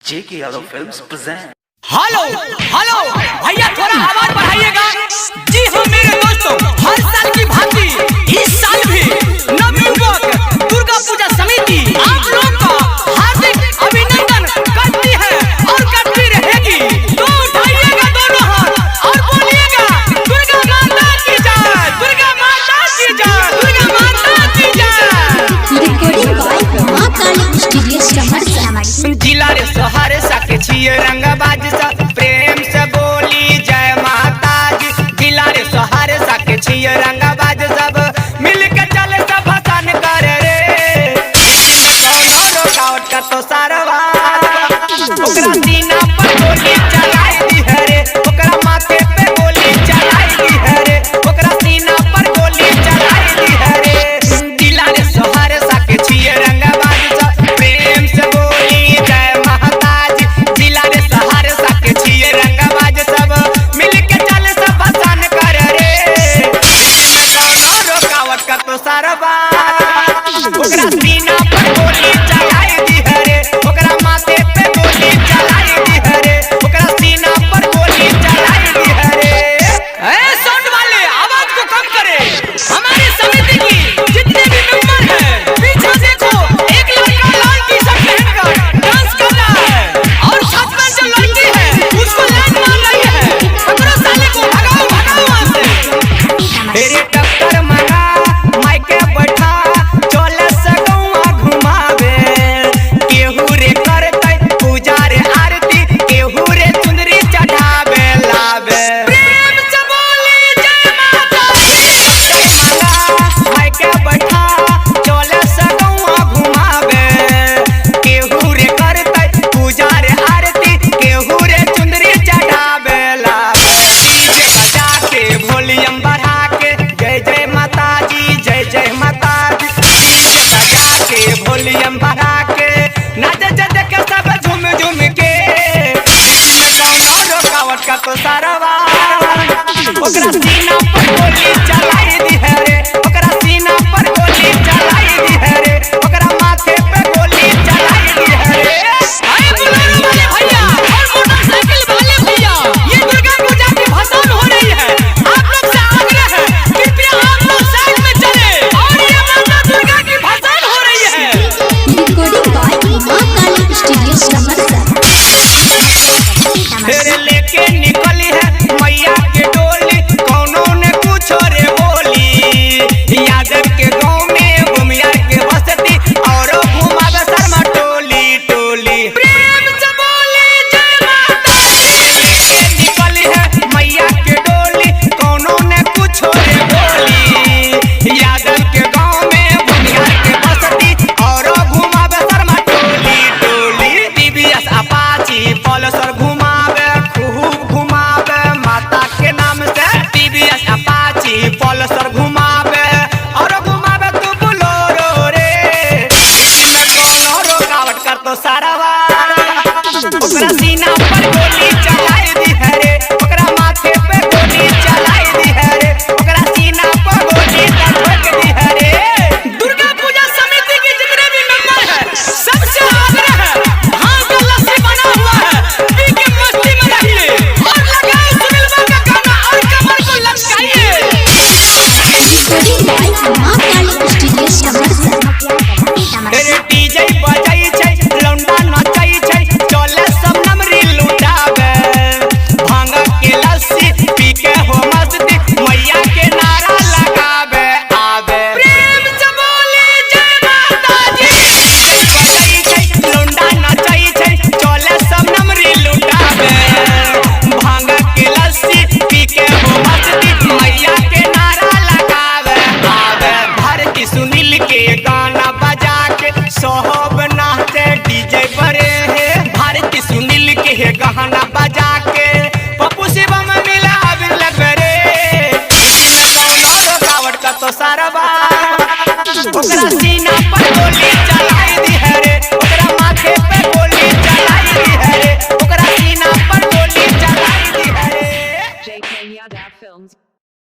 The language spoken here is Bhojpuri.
जेके Yadav films present. Hello hello भैया थोड़ा आवाज बढ़ाइएगा। जी हाँ मेरे दोस्तों, हर साल की भांति इस साल भी नवयुवक दुर्गा पूजा समिति आप लोग का हार्दिक अभिनंदन करती है और करती रहेगी। तो उठाइएगा दोनों हाथ और बोलिएगा दुर्गा माता की जय, दुर्गा माता की जय, दुर्गा माता की जय। रिकॉर्डिंग बाय मां काली स्टूडियो सहरसा। जिला रे सहरसा के छिए रंगबाज सब प्रेम से बोली जय माता जी। जिला रे सहरसा के छिए रंगबाज सब मिल के चले सब भसान करे रे। कौनो रुकावट का तो सारवा ओकरा सीना पर गोली चलाई दी है रे, ओकरा माथे पे गोली चलाई दी है रे, ओकरा सीना पर गोली चलाई दी है रे। जिला रे सहरसा के छिए रंगबाज सब प्रेम से बोली जय माता जी। जिला रे सहरसा के छिए रंगबाज सब मिल के चले सब भसान करे रे। कौनो रुकावट का तो सारवा ओकरा सीना पर गोली चलाई दी है रे, ओकरा माथे पे गोली चलाई दी है रे, ओकरा सीना पर गोली चलाई दी है रे। ए साउंड वाले आवाज को कम करे। हमारी समिति की जितने भी मेंबर हैं पीछे देखो, एक लड़का लाल टी शर्ट पहनकर डांस कर रहा है और छत पर जो लड़की है उसको लाइन मार रही है। पकड़ो साले को, भगाओ भगाओ वहां से। तेरे टक्कर मंगा माइके बैठा चले सगुआ घुमावे। केहू रे करतै पूजा रे आरती, केहू रे चुंदरी चढ़ावे लावे। प्रेम से बोली जय माता दी। मंगा माइके बैठा चले सगुआ घुमावे। केहू रे करतै पूजा रे आरती, केहू रे चुंदरी चढ़ावे लावे। डीजे बजा के वॉल्यूम बढ़ा के जय जय माता जी, जय जय माता जी। डीजे बजा के वॉल्यूम बढ़ा के नाचे जद के सब झूम झूम के। इसमें कौनो रुकावट का तो सारवा ओकरा सीना पर गोली चलाई दी है रे, ओकरा सीना पर गोली चलाई दी है रे, ओकरा माथे पे गोली चलाई दी है रे। अरे बुलेरो वाले भैया और मोटरसाइकिल वाले भैया, ये दुर्गा पूजा की भसान हो रही है। आप लोग से आग्रह है कृपया आप लोग साइड में चले और ये माता दुर्गा की भसान हो रही है। रिकॉर्डिंग बाय मां काली स्टूडियो सहरसा। फिर लेके निकली है मैया के डोली, कौनो ने कुछ रे बोली। यादव के गांव में भूमिया के बस्ती और घुमावे शर्मा टोली टोली। प्रेम से बोली जय माता दी। लेके निकली है मैया के डोली, कौनो ने कुछ रे बोली। यादव के गांव में भूमिया के बस्ती और घुमावे शर्मा टोली टोली। टीवीएस अपाची पल्सर घुमावे, खूब घुमावे माता के नाम से। टीवीएस अपाची पल्सर घुमावे और घुमावे तू बुलोरो रे। इसमें कौनो रुकावट कर तो सारवा ओकरा सीना पर गोली चलाई दी है रे, ओकरा माथे पे गोली चलाई दी है रे, ओकरा सीना पर गोली ठोक दी है रे। दुर्गा पूजा समिति के जितने भी मेंबर हैं सबसे आग्रह है, भांग का लस्सी बना हुआ है, पी के मस्ती में रहिए और लगाए सुनीलवा का गाना और कमर को लचकाइए। रिकॉर्डिंग बाय मां काली स्टूडियो सहरसा। तेरे डीजे बजाई छै, लौंडा नचाई छै, चले सब नमरी लुटावे। भांग के लस्सी पी के हो मस्ती, मैया के नारा लगावे आवे। प्रेम से बोली जय माता जी। बजाई छै, लौंडा नचाई छै, चले सब नमरी लुटावे। भांग के लस्सी पी के हो मस्ती, मैया के नारा लगावे आवे। भारती सुनील के गाना बजा के सोहब नाचे डीजे बरे है। भारती सुनील के गाना बजा के पप्पू शिवम मिला लग रे। इसमें कौनो रुकावट का तो सारा